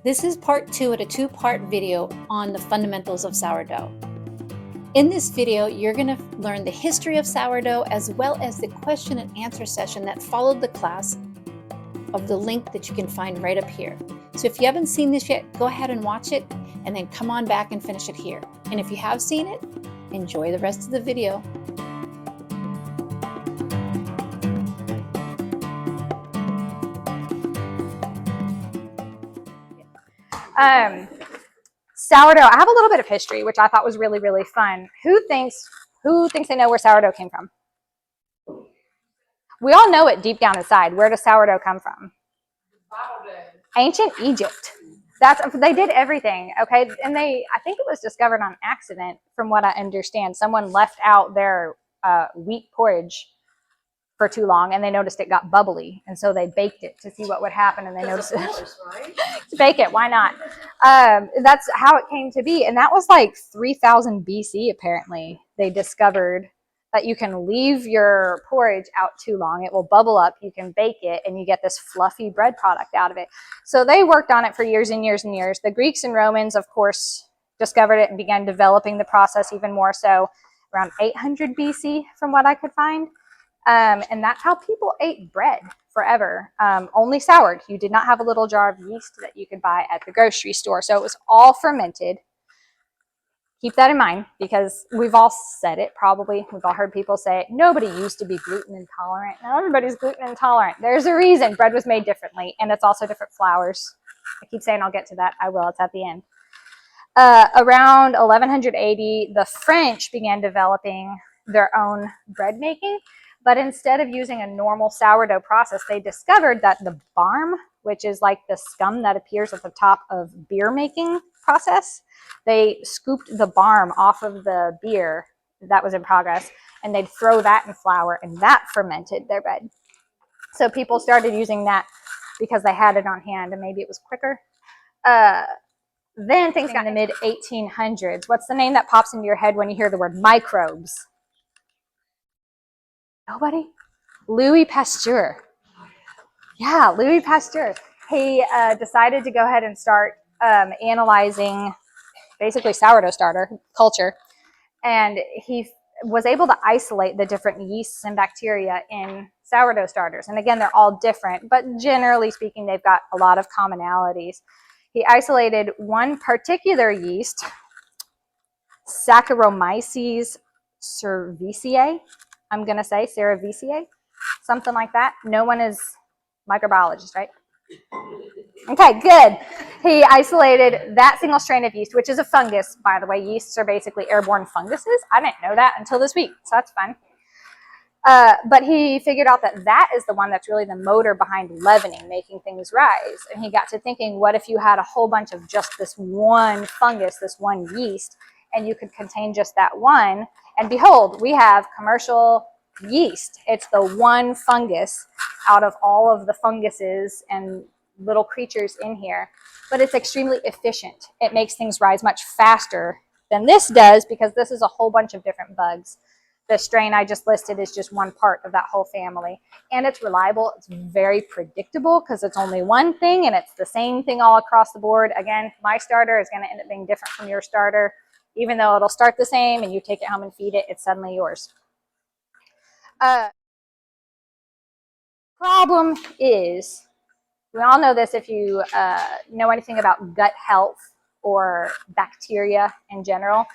This is part 2 of a 2-part video on the fundamentals of sourdough. In this video, you're going to learn the history of sourdough as well as the question and answer session that followed the class of the link that you can find right up here. So if you haven't seen this yet, go ahead and watch it and then come on back and finish it here. And if you have seen it, enjoy the rest of the video. Sourdough, I have a little bit of history, which I thought was really, really fun. Who thinks they know where sourdough came from? We all know it deep down inside. Where does sourdough come from? Ancient Egypt. They did everything, okay? And I think it was discovered on accident, from what I understand. Someone left out their wheat porridge for too long, and they noticed it got bubbly, and so they baked it to see what would happen, and they noticed it. Right? To bake it, why not? That's how it came to be, and that was like 3000 BC. Apparently, they discovered that you can leave your porridge out too long; it will bubble up. You can bake it, and you get this fluffy bread product out of it. So they worked on it for years and years and years. The Greeks and Romans, of course, discovered it and began developing the process even more so around 800 BC, from what I could find. And that's how people ate bread forever, only soured. You did not have a little jar of yeast that you could buy at the grocery store. So it was all fermented. Keep that in mind, because we've all said it probably. We've all heard people say it. Nobody used to be gluten intolerant. Now everybody's gluten intolerant. There's a reason bread was made differently, and it's also different flours. I keep saying I'll get to that. I will. It's at the end. Around 1180, the French began developing their own bread making. But instead of using a normal sourdough process, they discovered that the barm, which is like the scum that appears at the top of beer making process, they scooped the barm off of the beer that was in progress, and they'd throw that in flour, and that fermented their bread. So people started using that because they had it on hand, and maybe it was quicker. Then things got in the mid-1800s. What's the name that pops into your head when you hear the word microbes? Nobody? Louis Pasteur. Yeah, Louis Pasteur. He decided to go ahead and start analyzing basically sourdough starter culture. And he was able to isolate the different yeasts and bacteria in sourdough starters. And again, they're all different, but generally speaking, they've got a lot of commonalities. He isolated one particular yeast, Saccharomyces cerevisiae. I'm going to say cerevisiae, something like that. No one is microbiologist, right? Okay, good. He isolated that single strain of yeast, which is a fungus, by the way. Yeasts are basically airborne funguses. I didn't know that until this week, so that's fun. But he figured out that that is the one that's really the motor behind leavening, making things rise. And he got to thinking, what if you had a whole bunch of just this one fungus, this one yeast, and you could contain just that one? And behold, we have commercial yeast. It's the one fungus out of all of the funguses and little creatures in here. But it's extremely efficient. It makes things rise much faster than this does, because this is a whole bunch of different bugs. The strain I just listed is just one part of that whole family. And it's reliable. It's very predictable because it's only one thing and it's the same thing all across the board. Again, my starter is going to end up being different from your starter. Even though it'll start the same and you take it home and feed it, it's suddenly yours. Problem is, we all know this if you know anything about gut health or bacteria in general.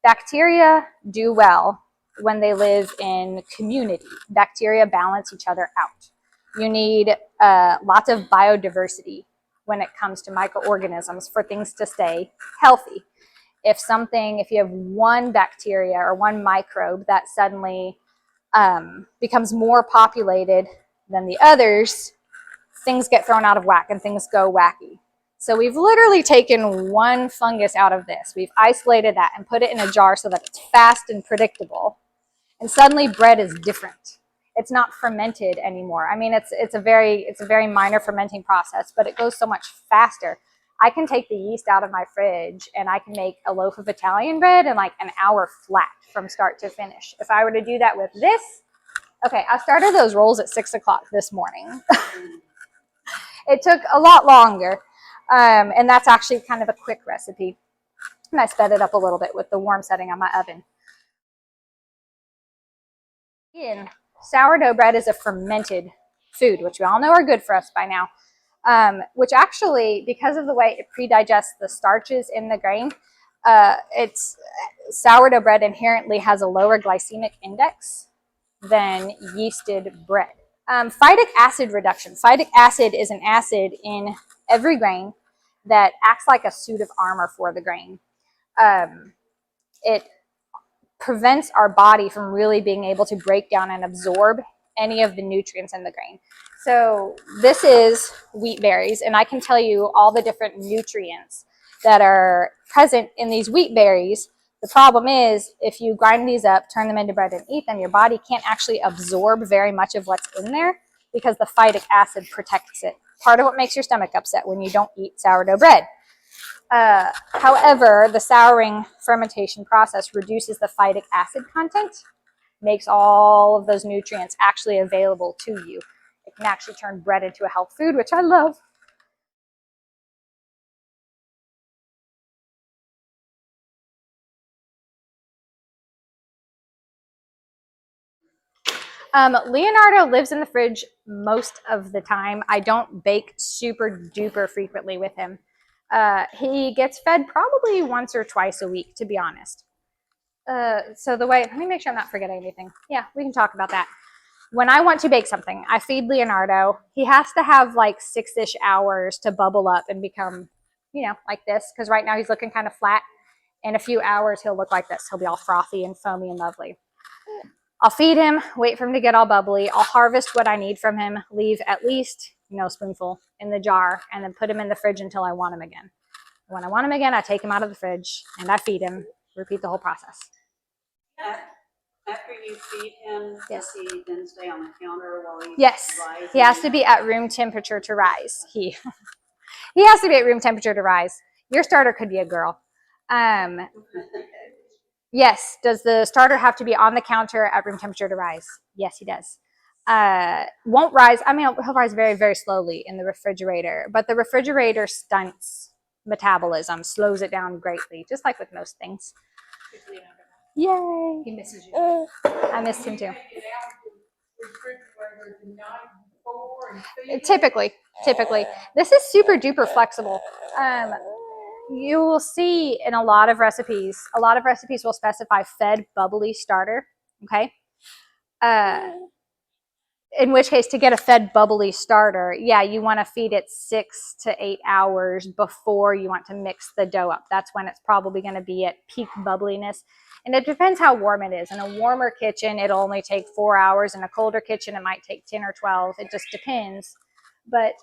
Bacteria do well when they live in community. Bacteria balance each other out. You need lots of biodiversity when it comes to microorganisms for things to stay healthy. If you have one bacteria or one microbe that suddenly becomes more populated than the others, things get thrown out of whack and things go wacky. So we've literally taken one fungus out of this. We've isolated that and put it in a jar so that it's fast and predictable. And suddenly bread is different. It's not fermented anymore. I mean, it's a very minor fermenting process, but it goes so much faster. I can take the yeast out of my fridge and I can make a loaf of Italian bread in like an hour flat from start to finish. If I were to do that with this, okay, I started those rolls at 6 o'clock this morning. It took a lot longer. And that's actually kind of a quick recipe. And I sped it up a little bit with the warm setting on my oven. Sourdough bread is a fermented food, which we all know are good for us by now. Which actually, because of the way it pre-digests the starches in the grain, sourdough bread inherently has a lower glycemic index than yeasted bread. Phytic acid reduction. Phytic acid is an acid in every grain that acts like a suit of armor for the grain. It prevents our body from really being able to break down and absorb any of the nutrients in the grain. So this is wheat berries, and I can tell you all the different nutrients that are present in these wheat berries. The problem is, if you grind these up, turn them into bread and eat them, your body can't actually absorb very much of what's in there because the phytic acid protects it. Part of what makes your stomach upset when you don't eat sourdough bread. However, the souring fermentation process reduces the phytic acid content, makes all of those nutrients actually available to you. It can actually turn bread into a health food, which I love. Leonardo lives in the fridge most of the time. I don't bake super duper frequently with him. He gets fed probably once or twice a week, to be honest. So the way, let me make sure I'm not forgetting anything. Yeah, we can talk about that. When I want to bake something, I feed Leonardo. He has to have like 6-ish hours to bubble up and become, like this. Because right now he's looking kind of flat. In a few hours, he'll look like this. He'll be all frothy and foamy and lovely. I'll feed him, wait for him to get all bubbly. I'll harvest what I need from him, leave at least, a spoonful in the jar, and then put him in the fridge until I want him again. When I want him again, I take him out of the fridge and I feed him. Repeat the whole process. After you feed him, yes. Does he then stay on the counter while he rises? He has to be at room temperature to rise. He has to be at room temperature to rise. Your starter could be a girl. Yes. Does the starter have to be on the counter at room temperature to rise? Yes, he does. Won't rise. I mean, he'll rise very, very slowly in the refrigerator, but the refrigerator stunts metabolism, slows it down greatly, just like with most things. Yay. He misses you. I missed him too. Typically. This is super duper flexible. You will see in a lot of recipes will specify fed bubbly starter. Okay. In which case, to get a fed bubbly starter, yeah, you want to feed it 6 to 8 hours before you want to mix the dough up. That's when it's probably going to be at peak bubbliness. And it depends how warm it is. In a warmer kitchen, it'll only take 4 hours. In a colder kitchen, it might take 10 or 12. It just depends. But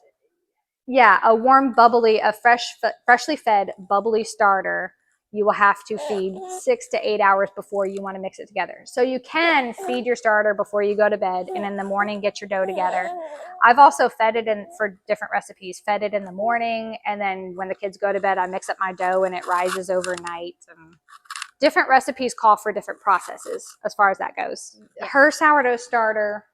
yeah, a warm, bubbly, freshly fed bubbly starter, you will have to feed 6 to 8 hours before you want to mix it together. So you can feed your starter before you go to bed, and in the morning get your dough together. I've also fed it in, for different recipes, fed it in the morning, and then when the kids go to bed, I mix up my dough and it rises overnight. Different recipes call for different processes as far as that goes. Her sourdough starter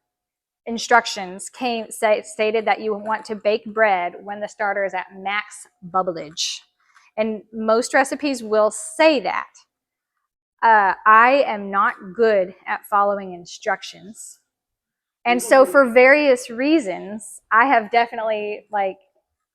instructions stated that you want to bake bread when the starter is at max bubblage. And most recipes will say that. I am not good at following instructions. And so for various reasons, I have definitely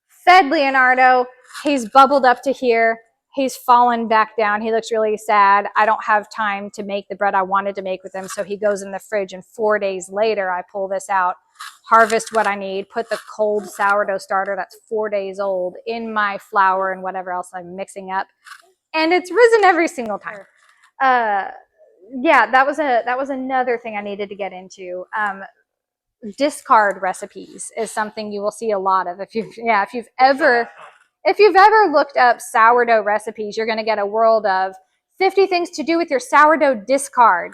fed Leonardo. He's bubbled up to here. He's fallen back down. He looks really sad. I don't have time to make the bread I wanted to make with him. So he goes in the fridge, and 4 days later, I pull this out, harvest what I need, put the cold sourdough starter that's 4 days old in my flour and whatever else I'm mixing up. And it's risen every single time. Yeah, that was another thing I needed to get into. Discard recipes is something you will see a lot of. If you've ever looked up sourdough recipes, you're going to get a world of 50 things to do with your sourdough discard.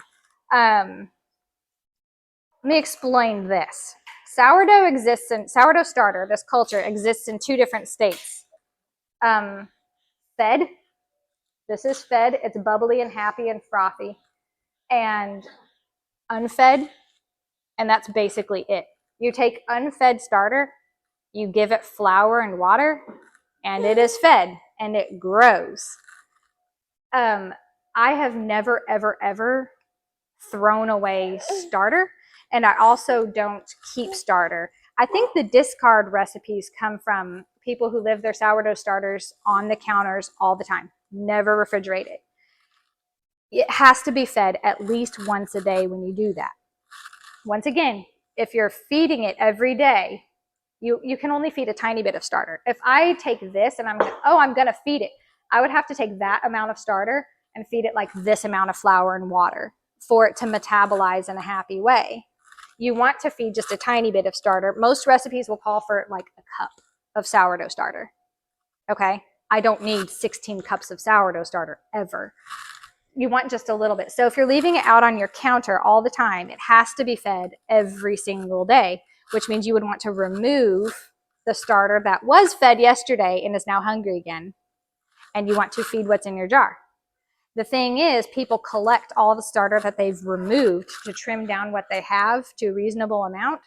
Let me explain this. Sourdough starter, this culture exists in 2 different states. Fed. This is fed. It's bubbly and happy and frothy. And unfed. And that's basically it. You take unfed starter, you give it flour and water, and it is fed and it grows. I have never, ever, ever thrown away starter, and I also don't keep starter. I think the discard recipes come from people who live their sourdough starters on the counters all the time, never refrigerate it. It has to be fed at least once a day when you do that. Once again, if you're feeding it every day, you can only feed a tiny bit of starter. If I take this and I'm going to feed it, I would have to take that amount of starter and feed it like this amount of flour and water for it to metabolize in a happy way. You want to feed just a tiny bit of starter. Most recipes will call for like a cup of sourdough starter. Okay? I don't need 16 cups of sourdough starter ever. You want just a little bit. So if you're leaving it out on your counter all the time, it has to be fed every single day, which means you would want to remove the starter that was fed yesterday and is now hungry again. And you want to feed what's in your jar. The thing is, people collect all the starter that they've removed to trim down what they have to a reasonable amount.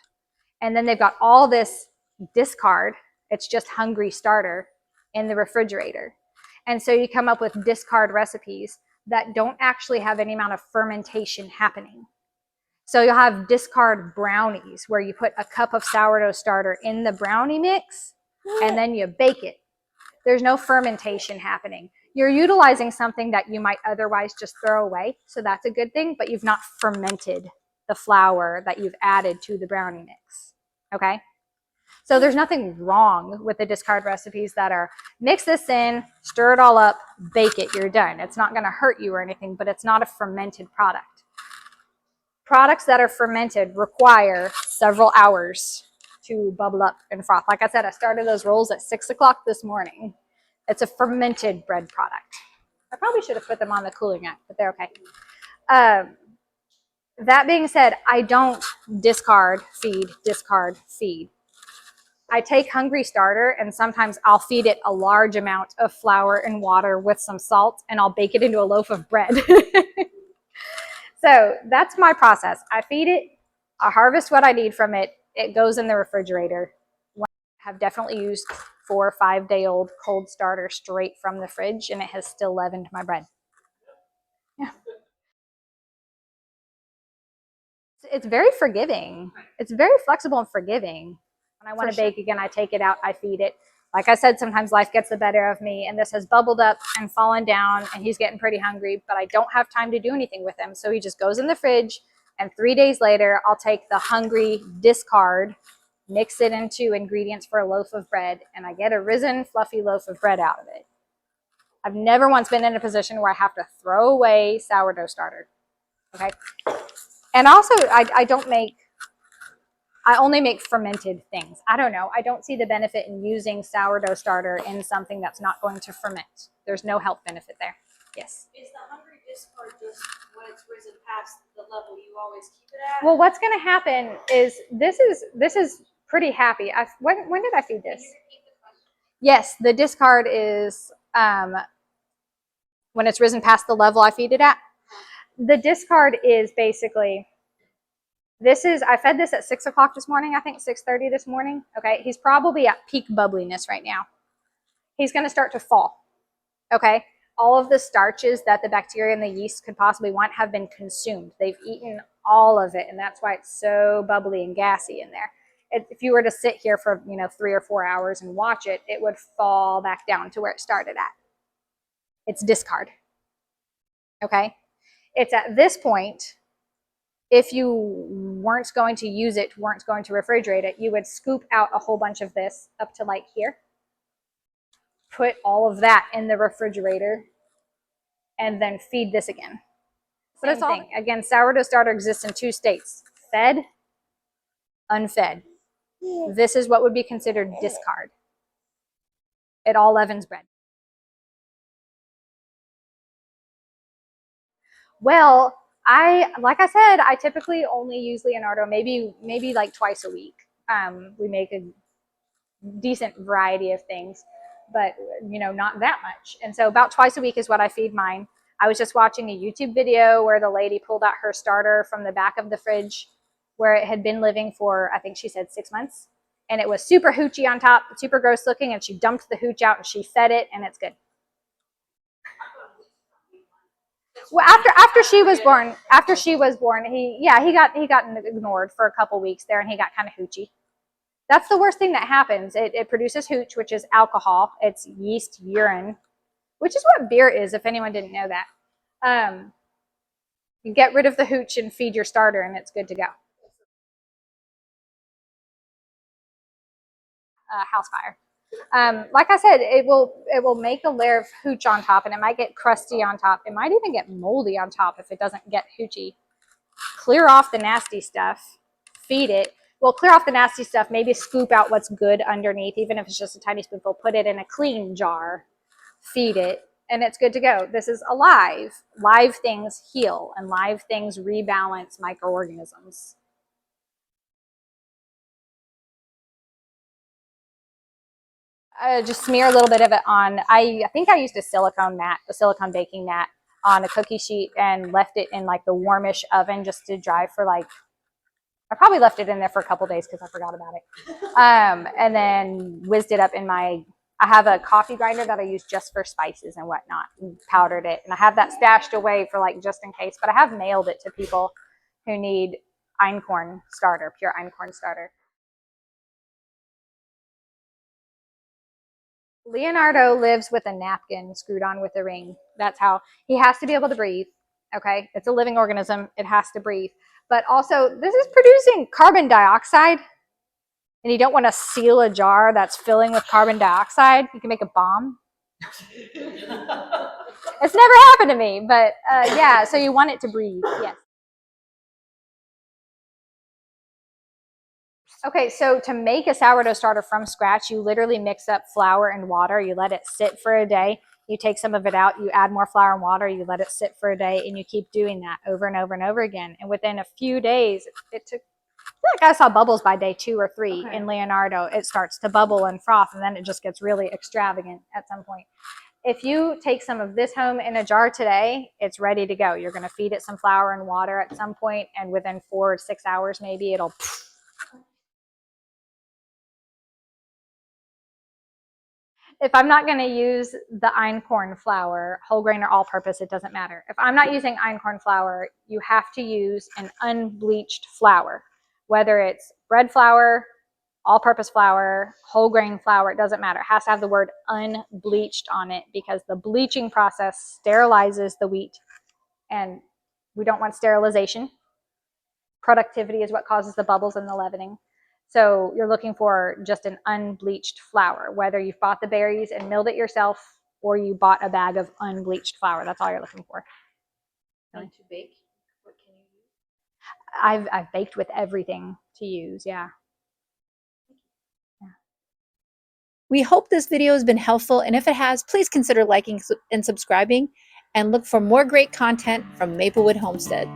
And then they've got all this discard. It's just hungry starter in the refrigerator. And so you come up with discard recipes that don't actually have any amount of fermentation happening. So you'll have discard brownies where you put a cup of sourdough starter in the brownie mix and then you bake it. There's no fermentation happening. You're utilizing something that you might otherwise just throw away, so that's a good thing, but you've not fermented the flour that you've added to the brownie mix, okay? So there's nothing wrong with the discard recipes that are mix this in, stir it all up, bake it, you're done. It's not going to hurt you or anything, but it's not a fermented product. Products that are fermented require several hours to bubble up and froth. Like I said, I started those rolls at 6 o'clock this morning. It's a fermented bread product. I probably should have put them on the cooling rack, but they're okay. That being said, I don't discard feed. I take hungry starter and sometimes I'll feed it a large amount of flour and water with some salt and I'll bake it into a loaf of bread. So that's my process. I feed it, I harvest what I need from it, it goes in the refrigerator. I have definitely used 4 or 5 day old cold starter straight from the fridge and it has still leavened my bread. Yeah. It's very forgiving. It's very flexible and forgiving. When I want to bake again, I take it out, I feed it. Like I said, sometimes life gets the better of me and this has bubbled up and fallen down and he's getting pretty hungry, but I don't have time to do anything with him. So he just goes in the fridge and 3 days later, I'll take the hungry discard, mix it into ingredients for a loaf of bread, and I get a risen, fluffy loaf of bread out of it. I've never once been in a position where I have to throw away sourdough starter, okay? And also, I only make fermented things. I don't know. I don't see the benefit in using sourdough starter in something that's not going to ferment. There's no health benefit there. Yes? Is the hungry discard just when it's risen past the level you always keep it at? Well, what's going to happen is this is pretty happy. When did I feed this? Yes, the discard is when it's risen past the level I feed it at. The discard is basically... I fed this at 6 o'clock this morning, I think 6:30 this morning. Okay, he's probably at peak bubbliness right now. He's going to start to fall. Okay, all of the starches that the bacteria and the yeast could possibly want have been consumed. They've eaten all of it, and that's why it's so bubbly and gassy in there. If you were to sit here for 3 or 4 hours and watch it, it would fall back down to where it started at. It's discard. Okay, it's at this point. If you weren't going to use it, weren't going to refrigerate it, you would scoop out a whole bunch of this up to like here, put all of that in the refrigerator, and then feed this again. Same thing. Again, sourdough starter exists in 2 states, fed, unfed. This is what would be considered discard. It all leavens bread. Well, like I said, I typically only use Leonardo maybe like twice a week. We make a decent variety of things, but not that much. And so about twice a week is what I feed mine. I was just watching a YouTube video where the lady pulled out her starter from the back of the fridge where it had been living for, I think she said 6 months. and it was super hoochy on top, super gross looking, and she dumped the hooch out and she fed it, and it's good. Well, after she was born, he got ignored for a couple weeks there, and he got kind of hoochy. That's the worst thing that happens. It produces hooch, which is alcohol. It's yeast urine, which is what beer is, if anyone didn't know that. You get rid of the hooch and feed your starter, and it's good to go. House fire. Like I said, it will make a layer of hooch on top, and it might get crusty on top. It might even get moldy on top if it doesn't get hoochy. Clear off the nasty stuff. Feed it. Well, clear off the nasty stuff. Maybe scoop out what's good underneath, even if it's just a tiny spoonful. Put it in a clean jar. Feed it, and it's good to go. This is alive. Live things heal, and live things rebalance microorganisms. Just smear a little bit of it on, I think I used a silicone baking mat on a cookie sheet, and left it in like the warmish oven just to dry for like, I probably left it in there for a couple days because I forgot about it. And then whizzed it up in I have a coffee grinder that I use just for spices and whatnot, and powdered it. And I have that stashed away for like just in case, but I have mailed it to people who need einkorn starter, pure einkorn starter. Leonardo lives with a napkin screwed on with a ring. That's how he has to be able to breathe. Okay, it's a living organism. It has to breathe. But also, this is producing carbon dioxide, and you don't want to seal a jar that's filling with carbon dioxide. You can make a bomb. It's never happened to me, but yeah, so you want it to breathe, yes. Okay, so to make a sourdough starter from scratch, you literally mix up flour and water. You let it sit for a day. You take some of it out. You add more flour and water. You let it sit for a day, and you keep doing that over and over and over again. And within a few days, it took, I feel like I saw bubbles by day 2 or 3 in Leonardo. It starts to bubble and froth, and then it just gets really extravagant at some point. If you take some of this home in a jar today, it's ready to go. You're going to feed it some flour and water at some point, and within 4 or 6 hours, maybe it'll. If I'm not going to use the einkorn flour, whole grain or all purpose, it doesn't matter. If I'm not using einkorn flour, you have to use an unbleached flour, whether it's bread flour, all purpose flour, whole grain flour, it doesn't matter. It has to have the word unbleached on it, because the bleaching process sterilizes the wheat, and we don't want sterilization. Productivity is what causes the bubbles and the leavening. So you're looking for just an unbleached flour, whether you've bought the berries and milled it yourself, or you bought a bag of unbleached flour. That's all you're looking for. And to bake, what can you use? I've baked with everything to use, yeah. We hope this video has been helpful, and if it has, please consider liking and subscribing, and look for more great content from Maplewood Homestead.